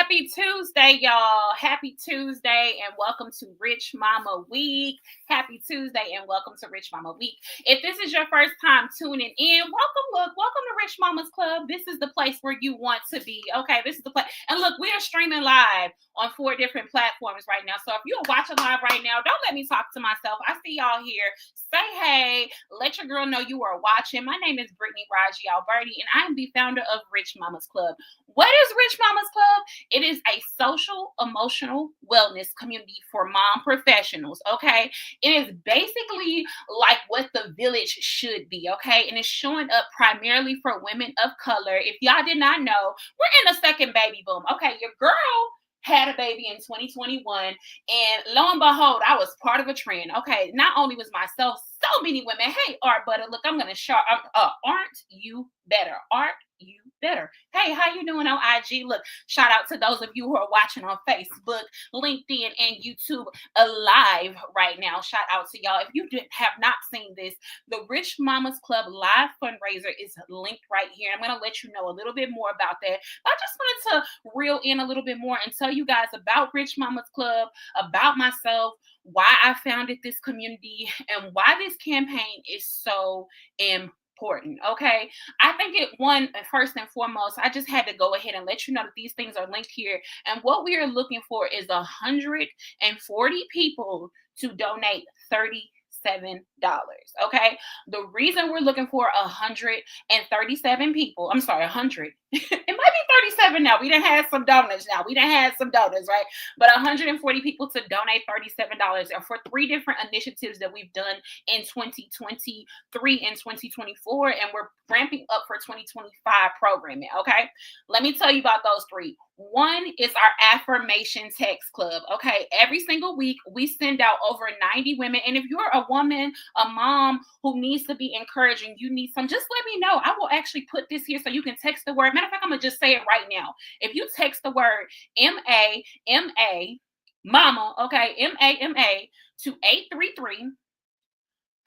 Happy Tuesday, y'all. Happy Tuesday and welcome to Rich Mama Week. Happy Tuesday and welcome to Rich Mama Week. If this is your first time tuning in, welcome to Rich Mama's Club. This is the place where you want to be. Okay, this is the place. And look, we are streaming live on 4 different platforms right now. So if you're watching live right now, don't let me talk to myself. I see y'all here. Say hey. Let your girl know you are watching. My name is Brittany Raji Alberti, and I am the founder of Rich Mama's Club. What is Rich Mama's Club? It is a social, emotional wellness community for mom professionals, okay? It is basically like what the village should be, okay? And it's showing up primarily for women of color. If y'all did not know, we're in a second baby boom, okay? Your girl had a baby in 2021, and lo and behold, I was part of a trend. Okay, not only was myself, so many women. Hey, Art Butter, look, I'm gonna show. Aren't you better? Aren't you better? Hey, how you doing on IG? Look, shout out to those of you who are watching on Facebook, LinkedIn, and YouTube live right now. Shout out to y'all. If you have not seen this, the Rich Mamas Club live fundraiser is linked right here. I'm gonna let you know a little bit more about that. I just wanted to reel in a little bit more and tell you guys about Rich Mamas Club, about myself, why I founded this community, and why this campaign is so important. Okay, I think first and foremost, I just had to go ahead and let you know that these things are linked here, and what we are looking for is 140 people to donate $37. Okay, the reason we're looking for 137 people, I'm sorry, 100. It might be 37 now. We done had some donors right? But 140 people to donate $37 for 3 different initiatives that we've done in 2023 and 2024, and we're ramping up for 2025 programming. Okay, let me tell you about those 3. One is our affirmation text club. Okay, every single week we send out over 90 women, and if you're a woman, a mom who needs to be encouraging, you need some, just let me know. I will actually put this here so you can text the word. Matter of fact, I'm gonna just say it right now. If you text the word MAMA, mama, okay, MAMA to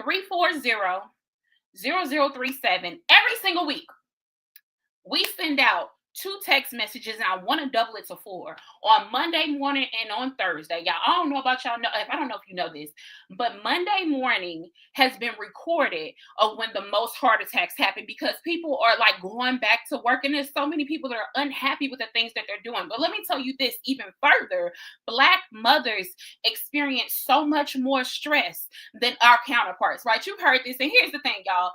833-340-0037 every single week, we send out 2 text messages, and I want to double it to 4 on Monday morning and on Thursday. Y'all, I don't know about y'all. I don't know if you know this, but Monday morning has been recorded of when the most heart attacks happen, because people are like going back to work, and there's so many people that are unhappy with the things that they're doing. But let me tell you this even further: Black mothers experience so much more stress than our counterparts, right? You've heard this, and here's the thing, y'all.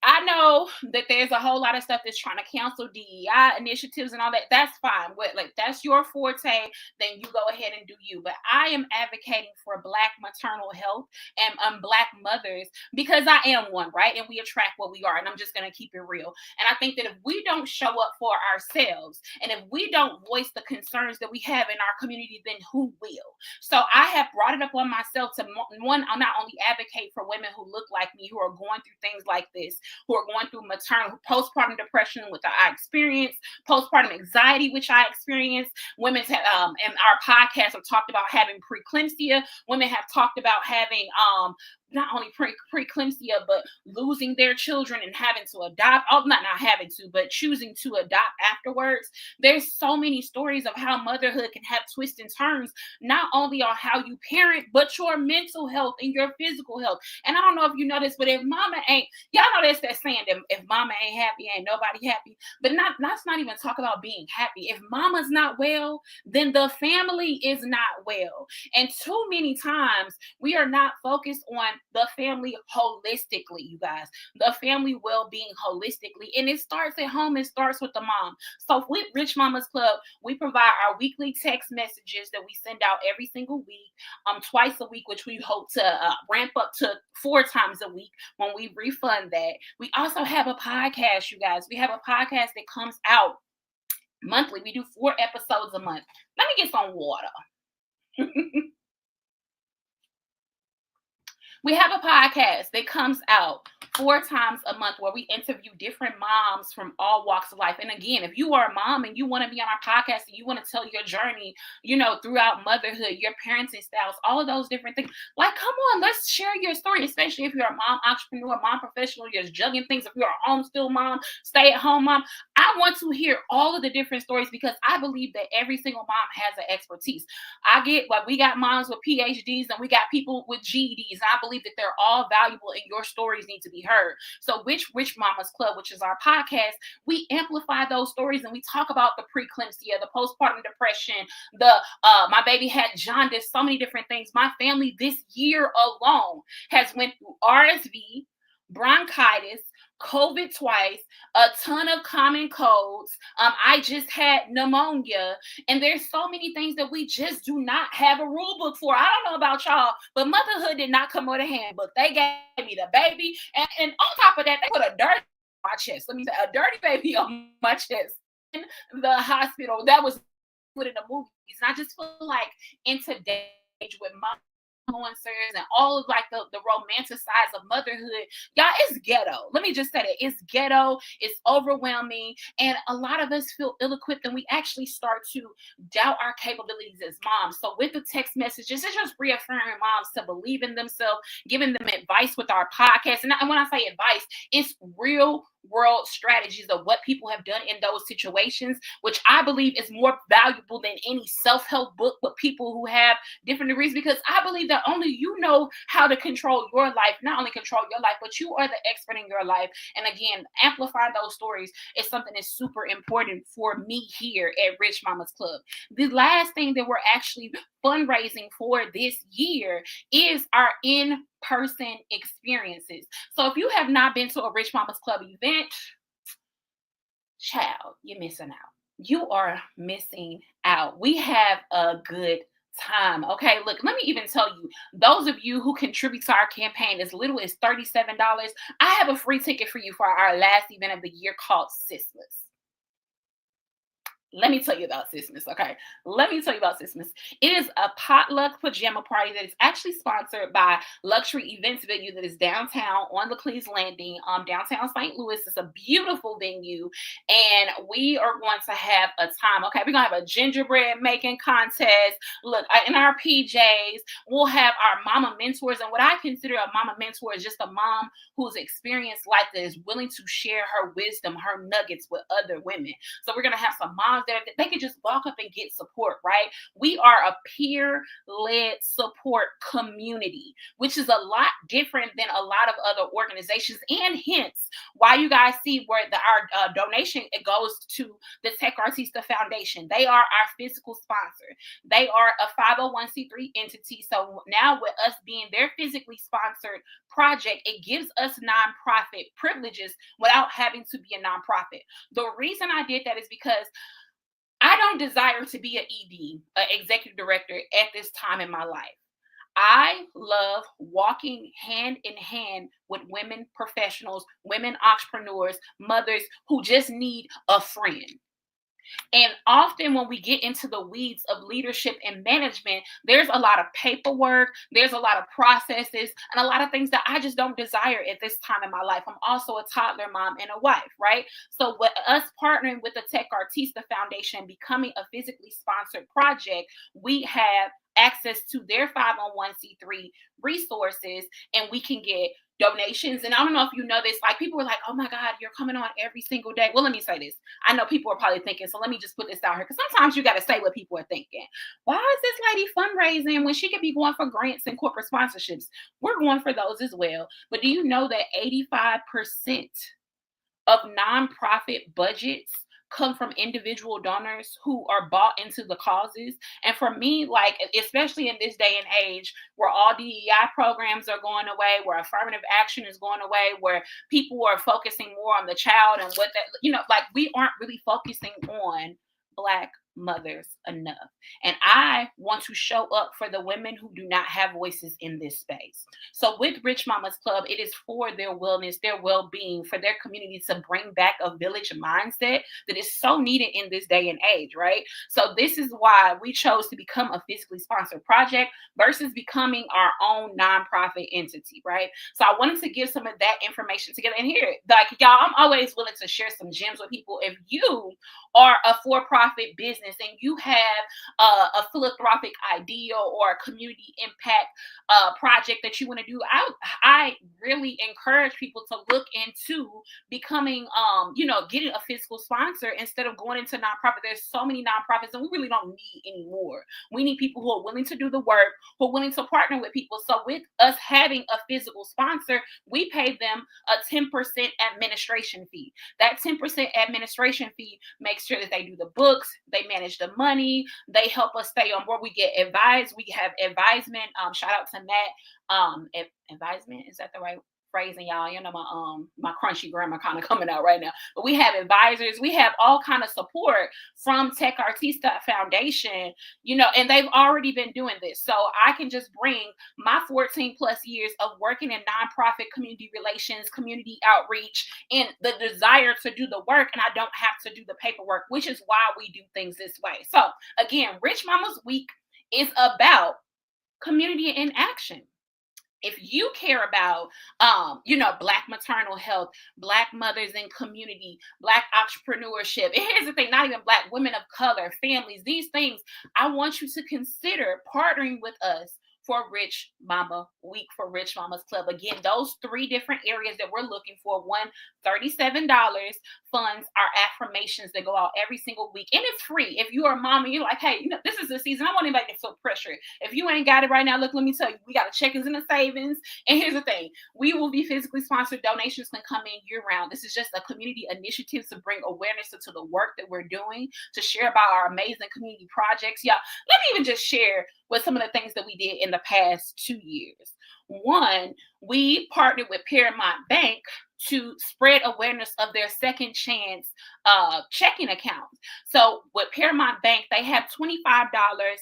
I know that there's a whole lot of stuff that's trying to cancel DEI initiatives and all that. That's fine. Like, that's your forte, then you go ahead and do you. But I am advocating for Black maternal health and Black mothers, because I am one, right? And we attract what we are. And I'm just going to keep it real. And I think that if we don't show up for ourselves, and if we don't voice the concerns that we have in our community, then who will? So I have brought it up on myself to, one, I'll not only advocate for women who look like me, who are going through things like this, who are going through postpartum depression, which I experienced, postpartum anxiety, which I experienced. Women have, in our podcast, have talked about having preeclampsia. Women have talked about having not only preeclampsia, but losing their children and having to adopt. Oh, not having to, but choosing to adopt afterwards. There's so many stories of how motherhood can have twists and turns, not only on how you parent, but your mental health and your physical health. And I don't know if you know this, but if mama ain't, y'all know that's that saying that if mama ain't happy, ain't nobody happy. But let's not even talk about being happy. If mama's not well, then the family is not well. And too many times we are not focused on the family holistically, you guys. The family well-being holistically. And it starts at home. It starts with the mom. So with Rich Mama's Club, we provide our weekly text messages that we send out every single week, twice a week, which we hope to ramp up to 4 times a week when we refund that. We also have a podcast, you guys. We have a podcast that comes out monthly. We do 4 episodes a month. Let me get some water. We have a podcast that comes out 4 times a month where we interview different moms from all walks of life. And again, if you are a mom and you want to be on our podcast and you want to tell your journey, throughout motherhood, your parenting styles, all of those different things, like, come on, let's share your story, especially if you're a mom entrepreneur, mom professional, you're juggling things. If you're a homeschool mom, stay at home mom, I want to hear all of the different stories because I believe that every single mom has an expertise. I get we got moms with PhDs and we got people with GEDs. And I believe that they're all valuable and your stories need to be heard. So Rich Mamas Club, which is our podcast, we amplify those stories and we talk about the preeclampsia, the postpartum depression, the my baby had jaundice, so many different things. My family this year alone has went through RSV, bronchitis, COVID twice, a ton of common colds. I just had pneumonia, and there's so many things that we just do not have a rule book for. I don't know about y'all, but motherhood did not come with a handbook. They gave me the baby, and on top of that, they put a dirty on my chest. Let me say, a dirty baby on my chest in the hospital. That was put in the movies, and I just feel like in today's age with mom influencers and all of like the romanticized of motherhood, y'all, it's ghetto. Let me just say that it's ghetto, it's overwhelming, and a lot of us feel ill-equipped and we actually start to doubt our capabilities as moms. So with the text messages, it's just reaffirming moms to believe in themselves, giving them advice with our podcast. And when I say advice, it's real world strategies of what people have done in those situations, which I believe is more valuable than any self-help book with people who have different degrees, because I believe that only you know how to control your life. Not only control your life, but you are the expert in your life. And again, amplify those stories is something that's super important for me here at Rich Mamas Club. The last thing that we're actually fundraising for this year is our in-person experiences. So if you have not been to a Rich Mamas Club event, child, you're missing out. You are missing out. We have a good time. Okay, look, let me even tell you, those of you who contribute to our campaign as little as $37, I have a free ticket for you for our last event of the year called Sistless. Let me tell you about Sismas, okay? Let me tell you about Sismas. It is a potluck pajama party that is actually sponsored by Luxury Events Venue that is downtown on Laclede Landing, downtown St. Louis. It's a beautiful venue, and we are going to have a time, okay? We're going to have a gingerbread making contest. Look, in our PJs, we'll have our mama mentors, and what I consider a mama mentor is just a mom who's experienced life that is willing to share her wisdom, her nuggets with other women. So we're going to have some moms that they can just walk up and get support, right? We are a peer-led support community, which is a lot different than a lot of other organizations, and hence why you guys see where our donation, it goes to the Tech Artista Foundation. They are our physical sponsor. They are a 501c3 entity. So now with us being their physically sponsored project, it gives us nonprofit privileges without having to be a nonprofit. The reason I did that is because I don't desire to be an ED, an executive director, at this time in my life. I love walking hand in hand with women professionals, women entrepreneurs, mothers who just need a friend. And often when we get into the weeds of leadership and management, there's a lot of paperwork, there's a lot of processes, and a lot of things that I just don't desire at this time in my life. I'm also a toddler mom and a wife, right? So with us partnering with the Tech Artista Foundation, becoming a physically sponsored project, we have access to their 501c3 resources, and we can get donations. And I don't know if you know this, like people are like, oh my God, you're coming on every single day. Well, let me say this. I know people are probably thinking, so let me just put this out here, because sometimes you got to say what people are thinking. Why is this lady fundraising when she could be going for grants and corporate sponsorships? We're going for those as well. But do you know that 85% of nonprofit budgets come from individual donors who are bought into the causes? And for me, like, especially in this day and age where all DEI programs are going away, where affirmative action is going away, where people are focusing more on the child and what that, like we aren't really focusing on Black mothers enough. And I want to show up for the women who do not have voices in this space. So with Rich Mamas Club, it is for their wellness, their well-being, for their community to bring back a village mindset that is so needed in this day and age, right? So this is why we chose to become a physically sponsored project versus becoming our own nonprofit entity, right? So I wanted to give some of that information together. And here, like y'all, I'm always willing to share some gems with people. If you are a for-profit business and you have a philanthropic idea or a community impact project that you want to do, I really encourage people to look into becoming, getting a physical sponsor instead of going into nonprofit. There's so many nonprofits, and we really don't need any more. We need people who are willing to do the work, who are willing to partner with people. So with us having a physical sponsor, we pay them a 10% administration fee. That 10% administration fee makes sure that they do the books, they manage the money, they help us stay on board. We get advised. We have advisement. Shout out to Matt. Advisement, is that the right phrasing, y'all? You know, my crunchy grammar kind of coming out right now. But we have advisors. We have all kind of support from Tech Artista Foundation, and they've already been doing this. So I can just bring my 14 plus years of working in nonprofit community relations, community outreach, and the desire to do the work, and I don't have to do the paperwork, which is why we do things this way. So again, Rich Mamas Week is about community in action. If you care about, Black maternal health, Black mothers in community, Black entrepreneurship, and here's the thing, not even Black women of color, families, these things, I want you to consider partnering with us for Rich Mama Week, for Rich Mamas Club. Again, those 3 different areas that we're looking for. One, $37 funds our affirmations that go out every single week. And it's free. If you are a mom and you're like, hey, this is the season, I want anybody to feel pressure. If you ain't got it right now, look, let me tell you, we got a check-ins and a savings. And here's the thing, we will be physically sponsored. Donations can come in year round. This is just a community initiative to bring awareness to the work that we're doing, to share about our amazing community projects. Yeah, let me even just share with some of the things that we did in the past 2 years. One, we partnered with Paramount Bank to spread awareness of their second chance checking accounts. So with Paramount Bank, they have $25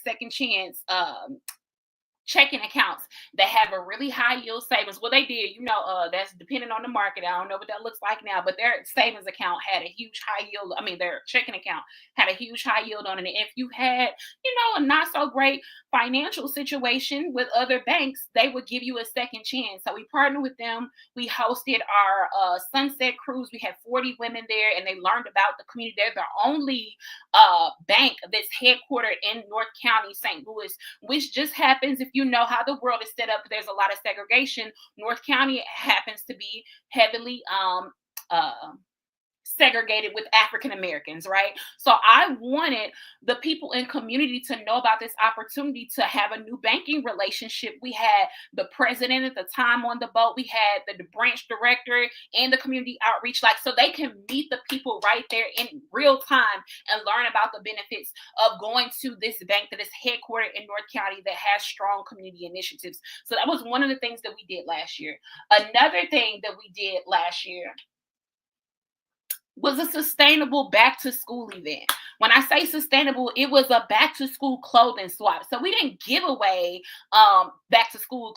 second chance checking accounts that have a really high yield savings. Well, they did, that's depending on the market. I don't know what that looks like now, but their savings account had a huge high yield. Their checking account had a huge high yield on it. And if you had, a not so great financial situation with other banks, they would give you a second chance. So we partnered with them. We hosted our sunset cruise. We had 40 women there, and they learned about the community. They're the only bank that's headquartered in North County, St. Louis, which just happens, if you know how the world is set up, there's a lot of segregation. North County happens to be heavily segregated with African Americans, right? So I wanted the people in community to know about this opportunity to have a new banking relationship. We had the president at the time on the boat. We had the branch director and the community outreach, so they can meet the people right there in real time and learn about the benefits of going to this bank that is headquartered in North County that has strong community initiatives. So that was one of the things that we did last year. Another thing that we did last year was a sustainable back to school event. When I say sustainable, it was a back to school clothing swap. So we didn't give away back to school.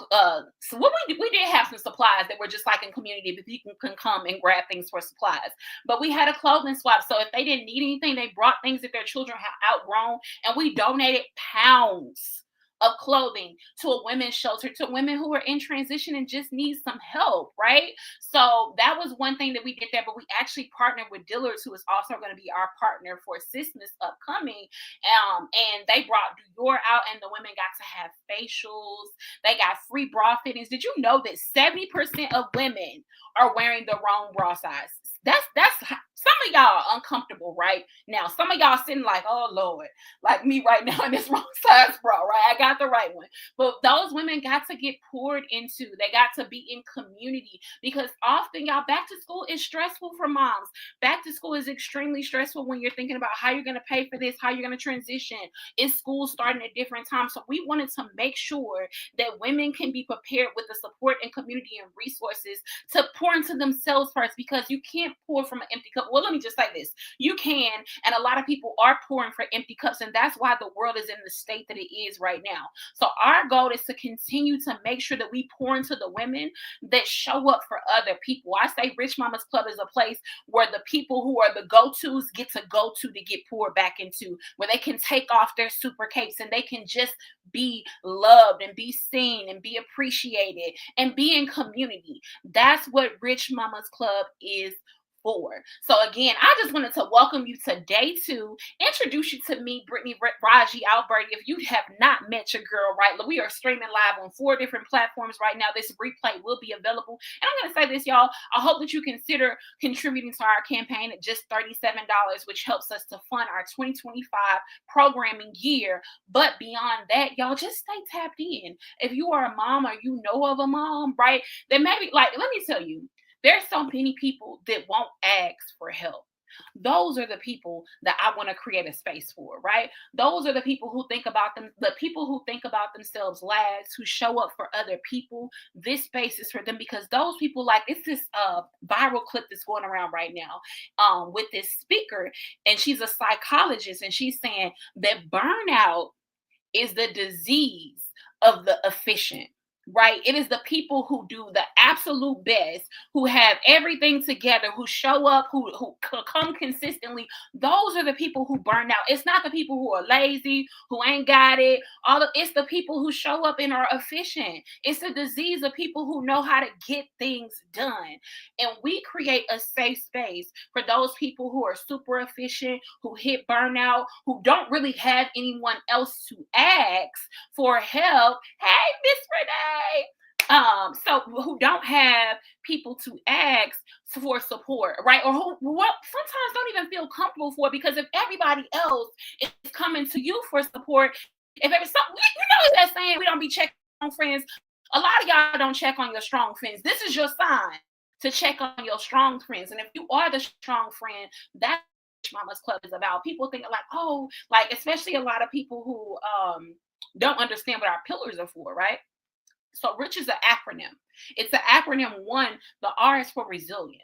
So what we did have some supplies that were just like in community, but people can come and grab things for supplies. But we had a clothing swap. So if they didn't need anything, they brought things that their children have outgrown, and we donated pounds of clothing to a women's shelter, to women who are in transition and just need some help, right? So that was one thing that we did there, but we actually partnered with Dillard's, who is also going to be our partner for Christmas upcoming. And they brought Dior out, and the women got to have facials. They got free bra fittings. Did you know that 70% of women are wearing the wrong bra size? That's some of y'all uncomfortable right now. Some of y'all sitting like, oh Lord, like me right now in this wrong size bra, right? I got the right one. But those women got to get poured into. They got to be in community, because often, y'all, back to school is stressful for moms. Back to school is extremely stressful when you're thinking about how you're going to pay for this, how you're going to transition. Is school starting at different times? So we wanted to make sure that women can be prepared with the support and community and resources to pour into themselves first, because you can't pour from an empty cup. well, let me just say this. You can, and a lot of people are pouring for empty cups, and that's why the world is in the state that it is right now. So our goal is to continue to make sure that we pour into the women that show up for other people. I say Rich Mamas Club is a place where the people who are the go-tos get to go to get poured back into, where they can take off their super capes and they can just be loved and be seen and be appreciated and be in community. That's what Rich Mamas Club is for. So again, I just wanted to welcome you to day 2, introduce you to me, Brittany Raji Alberti. If you have not met your girl, right, we are streaming live on 4 different platforms right now. This replay will be available. And I'm going to say this, y'all. I hope that you consider contributing to our campaign at just $37, which helps us to fund our 2025 programming year. But beyond that, y'all, just stay tapped in. If you are a mom or you know of a mom, right, then maybe, like, let me tell you, there's so many people that won't ask for help. Those are the people that I want to create a space for, right? Those are the people who think about them, the people who think about themselves last, who show up for other people. This space is for them, because those people, like, it's this viral clip that's going around right now with this speaker, and she's a psychologist, and she's saying that burnout is the disease of the efficient. Right? It is the people who do the absolute best, who have everything together, who show up, who come consistently. Those are the people who burn out. It's not the people who are lazy, who ain't got it. It's the people who show up and are efficient. It's the disease of people who know how to get things done. And we create a safe space for those people who are super efficient, who hit burnout, who don't really have anyone else to ask for help. Hey, Miss Renee. So who don't have people to ask for support, right? Or who sometimes don't even feel comfortable for it, because if everybody else is coming to you for support, if it's something, you know, that saying, we don't be checking on friends. A lot of y'all don't check on your strong friends. This is your sign to check on your strong friends. And if you are the strong friend, that's what Mama's Club is about. People think like, oh, like, especially a lot of people who don't understand what our pillars are for, right? So RICH is an acronym. It's an acronym. One, the R is for resilience.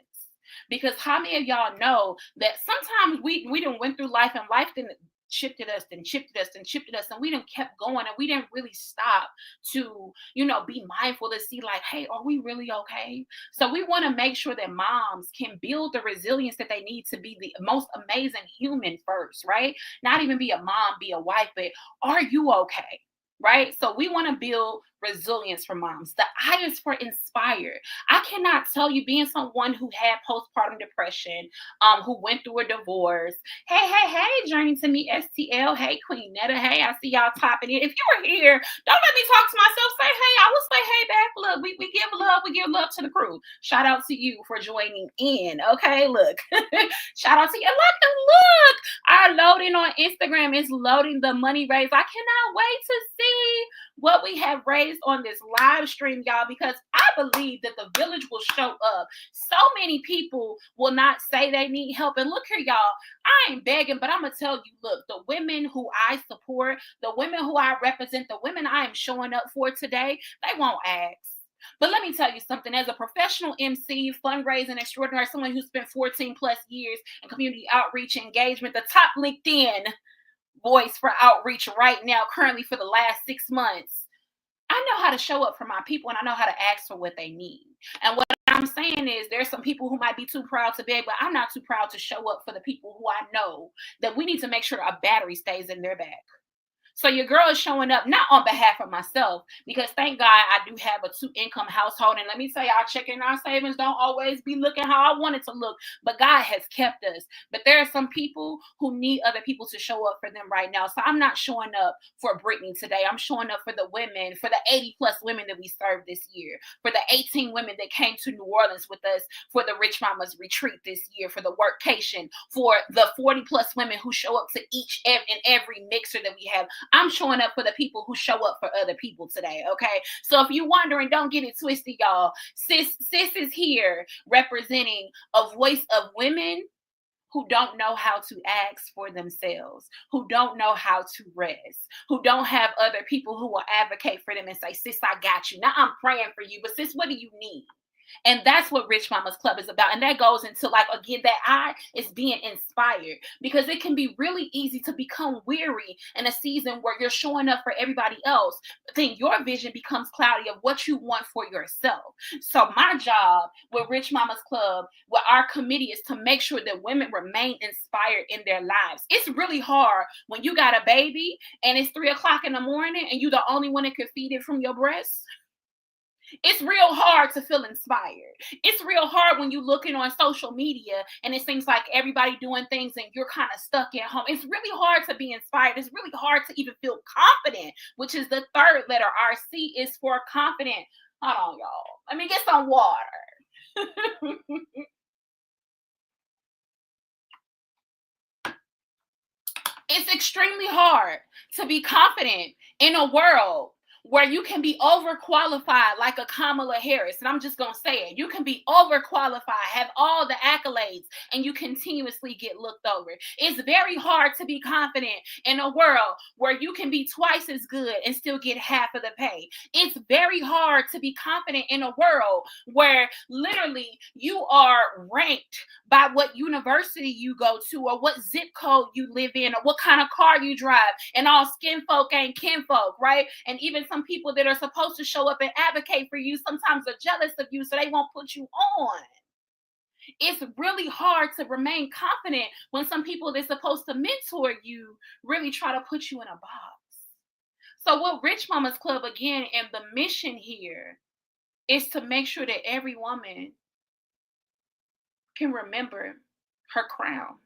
Because how many of y'all know that sometimes we done went through life, and life didn't shifted us and shifted us and shifted us, and we done kept going, and we didn't really stop to, be mindful to see, like, hey, are we really okay? So we want to make sure that moms can build the resilience that they need to be the most amazing human first, right? Not even be a mom, be a wife, but are you okay? Right? So we want to build resilience for moms. The I is for inspired. I cannot tell you, being someone who had postpartum depression, who went through a divorce. Hey, Journey to Me STL. Hey, Queen Netta. Hey, I see y'all topping in. If you are here, don't let me talk to myself. Say hey. I will say hey back. Look, we give love to the crew. Shout out to you for joining in. Okay, look. Shout out to you. Look. Our loading on Instagram is loading the money raise. I cannot wait to see what we have raised on this live stream, y'all, because I believe that the village will show up. So many people will not say they need help. And look here, y'all, I ain't begging, but I'm going to tell you, look, the women who I support, the women who I represent, the women I am showing up for today, they won't ask. But let me tell you something. As a professional MC, fundraising extraordinary, someone who spent 14 plus years in community outreach engagement, the top LinkedIn voice for outreach right now, currently for the last 6 months, I know how to show up for my people, and I know how to ask for what they need. And what I'm saying is, there's some people who might be too proud to beg, but I'm not too proud to show up for the people who I know that we need to make sure a battery stays in their back. So your girl is showing up not on behalf of myself, because thank God I do have a 2-income household. And let me tell y'all, checking our savings don't always be looking how I want it to look, but God has kept us. But there are some people who need other people to show up for them right now. So I'm not showing up for Brittany today. I'm showing up for the women, for the 80 plus women that we served this year, for the 18 women that came to New Orleans with us for the Rich Mamas retreat this year, for the workcation, for the 40 plus women who show up to each and every mixer that we have. I'm showing up for the people who show up for other people today, okay? So if you're wondering, don't get it twisted, y'all. Sis is here representing a voice of women who don't know how to ask for themselves, who don't know how to rest, who don't have other people who will advocate for them and say, sis, I got you. Now I'm praying for you, but sis, what do you need? And that's what Rich Mama's Club is about. And that goes into, like, again, that I is being inspired, because it can be really easy to become weary in a season where you're showing up for everybody else. But then your vision becomes cloudy of what you want for yourself. So my job with Rich Mama's Club, with our committee, is to make sure that women remain inspired in their lives. It's really hard when you got a baby and it's 3 o'clock in the morning and you the only one that can feed it from your breast. It's real hard to feel inspired. It's real hard when you're looking on social media and it seems like everybody doing things and you're kind of stuck at home. It's really hard to be inspired. It's really hard to even feel confident, which is the third letter. Our C is for confident. Hold on, y'all. Let me get some water. It's extremely hard to be confident in a world where you can be overqualified like a Kamala Harris. And I'm just going to say it. You can be overqualified, have all the accolades, and you continuously get looked over. It's very hard to be confident in a world where you can be twice as good and still get half of the pay. It's very hard to be confident in a world where literally you are ranked by what university you go to, or what zip code you live in, or what kind of car you drive, and all skin folk ain't kin folk, right? And even some people that are supposed to show up and advocate for you sometimes are jealous of you, so they won't put you on. It's really hard to remain confident when some people that's supposed to mentor you really try to put you in a box. So what Rich Mama's Club, again, and the mission here is to make sure that every woman can remember her crown,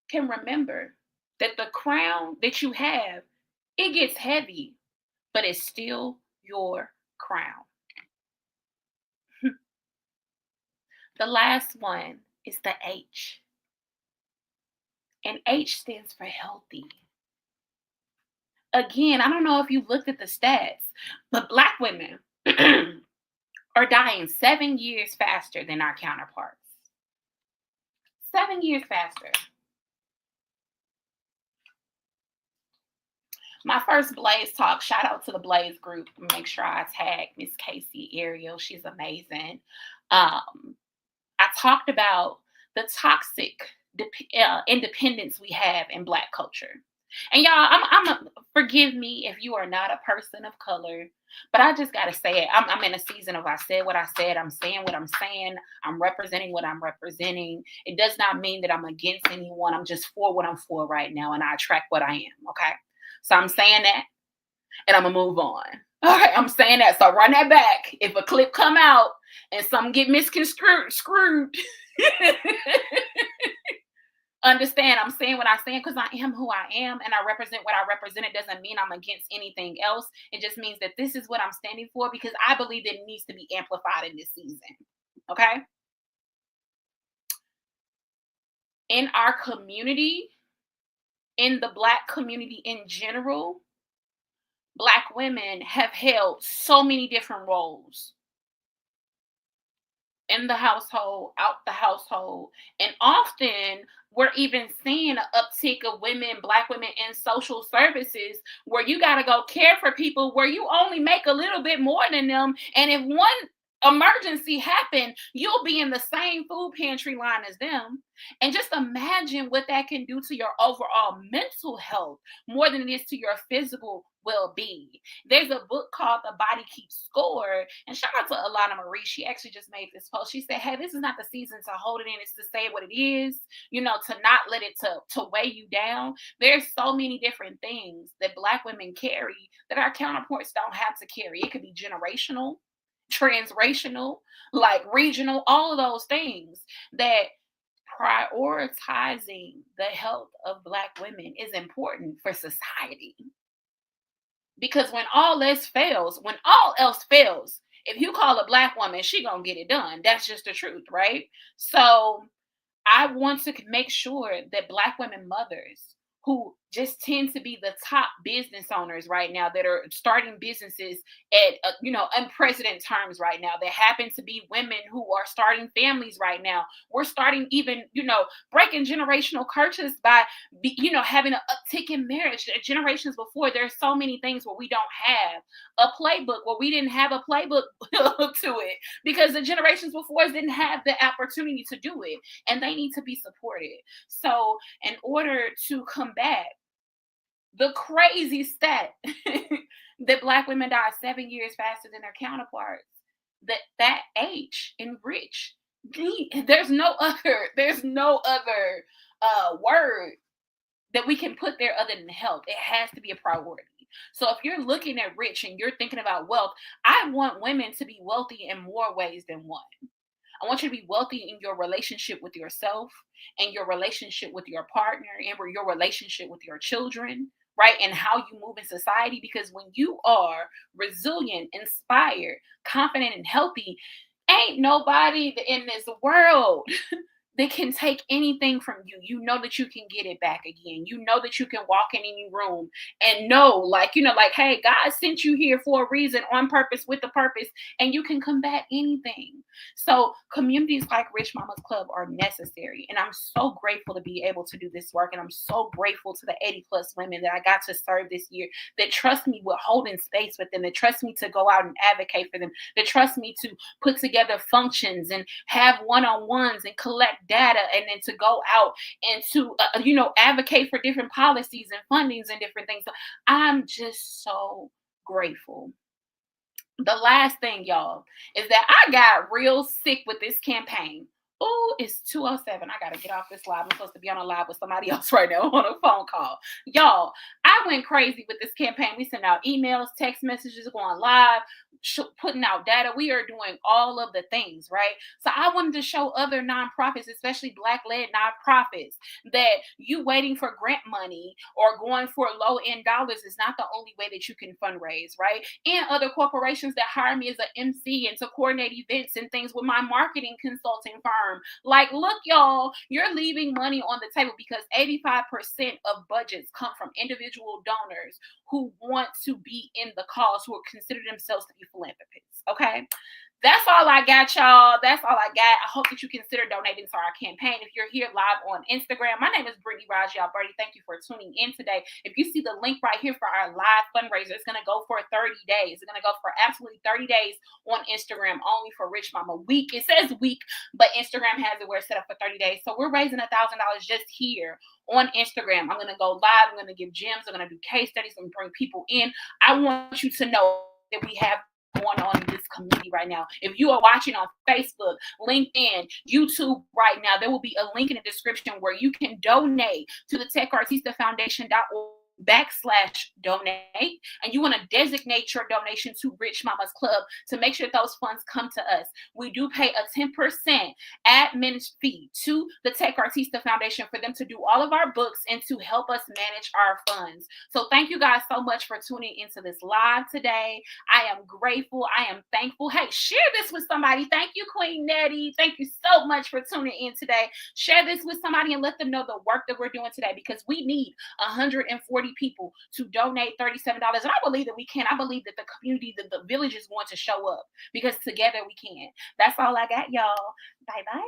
can remember that the crown that you have, it gets heavy, but it's still your crown. The last one is the H. And H stands for healthy. Again, I don't know if you looked at the stats, but Black women are dying 7 years faster than our counterparts. 7 years faster. My first Blaze talk, shout out to the Blaze group. Make sure I tag Miss Casey Ariel. She's amazing. I talked about the toxic independence we have in Black culture. And y'all, forgive me if you are not a person of color, but I just gotta say it. I'm in a season of I said what I said. I'm saying what I'm saying. I'm representing what I'm representing. It does not mean that I'm against anyone. I'm just for what I'm for right now, and I attract what I am. Okay, so I'm saying that, and I'm gonna move on. Okay, I'm saying that. So run that back. If a clip come out and some get misconstrued, understand I'm saying what I'm saying because I am who I am and I represent what I represent. It doesn't mean I'm against anything else. It just means that this is what I'm standing for because I believe that it needs to be amplified in this season. Okay? In our community, in the Black community in general, Black women have held so many different roles in the household, out the household, and often we're even seeing an uptick of women, Black women in social services where you got to go care for people where you only make a little bit more than them. And if one emergency happen, you'll be in the same food pantry line as them. And just imagine what that can do to your overall mental health more than it is to your physical well-being. There's a book called The Body Keeps Score, and shout out to Alana Marie. She actually just made this post. She said, hey, this is not the season to hold it in. It's to say what it is, to not let it to weigh you down. There's so many different things that Black women carry that our counterparts don't have to carry. It could be generational, transracial, like regional, all of those things that prioritizing the health of Black women is important for society. Because when all else fails, if you call a Black woman, she gonna get it done. That's just the truth, right? So I want to make sure that Black women mothers who just tend to be the top business owners right now that are starting businesses at unprecedented terms right now. There happen to be women who are starting families right now. We're starting even breaking generational curses by having an uptick in marriage. Generations before, there's so many things where we don't have a playbook, where we didn't have a playbook to it, because the generations before us didn't have the opportunity to do it, and they need to be supported. So in order to combat the crazy stat that Black women die 7 years faster than their counterparts, that age and rich, there's no other word that we can put there other than health. It has to be a priority. So if you're looking at rich and you're thinking about wealth, I want women to be wealthy in more ways than one. I want you to be wealthy in your relationship with yourself, and your relationship with your partner, and your relationship with your children, right? And how you move in society. Because when you are resilient, inspired, confident, and healthy, ain't nobody in this world they can take anything from you. You know that you can get it back again. You know that you can walk in any room and know, hey, God sent you here for a reason, on purpose, with a purpose, and you can combat anything. So communities like Rich Mama's Club are necessary. And I'm so grateful to be able to do this work. And I'm so grateful to the 80 plus women that I got to serve this year, that trust me with holding space with them, that trust me to go out and advocate for them, that trust me to put together functions and have one-on-ones and collect data, and then to go out and to advocate for different policies and fundings and different things. So I'm just so grateful. The last thing, y'all, is that I got real sick with this campaign. Oh, it's 2:07. I gotta get off this live. I'm supposed to be on a live with somebody else right now on a phone call. Y'all, I went crazy with this campaign. We sent out emails, text messages, going live, putting out data. We are doing all of the things, right? So I wanted to show other nonprofits, especially Black-led nonprofits, that you waiting for grant money or going for low-end dollars is not the only way that you can fundraise, right? And other corporations that hire me as an MC and to coordinate events and things with my marketing consulting firm. Like, look, y'all, you're leaving money on the table, because 85% of budgets come from individual donors who want to be in the cause, who consider themselves to be philanthropists. Okay. That's all I got, y'all. That's all I got. I hope that you consider donating to our campaign. If you're here live on Instagram, my name is Brittany Raj Alberti. Thank you for tuning in today. If you see the link right here for our live fundraiser, it's going to go for 30 days. It's going to go for absolutely 30 days on Instagram, only for Rich Mama Week. It says week, but Instagram has it where it's set up for 30 days. So we're raising $1,000 just here on Instagram. I'm going to go live. I'm going to give gems. I'm going to do case studies. I'm going to bring people in. I want you to know that we have going on in this community right now. If you are watching on Facebook, LinkedIn, YouTube right now, there will be a link in the description where you can donate to the TechArtista.org/donate, and you want to designate your donation to Rich Mama's Club to make sure that those funds come to us. We do pay a 10% admin fee to the Tech Artista Foundation for them to do all of our books and to help us manage our funds. So thank you guys so much for tuning into this live today. I am grateful. I am thankful. Hey, share this with somebody. Thank you, Queen Nettie. Thank you so much for tuning in today. Share this with somebody and let them know the work that we're doing today, because we need 140 people to donate $37. And I believe that we can. I believe that the community, that the village is going to show up, because together we can. That's all I got, y'all. Bye-bye.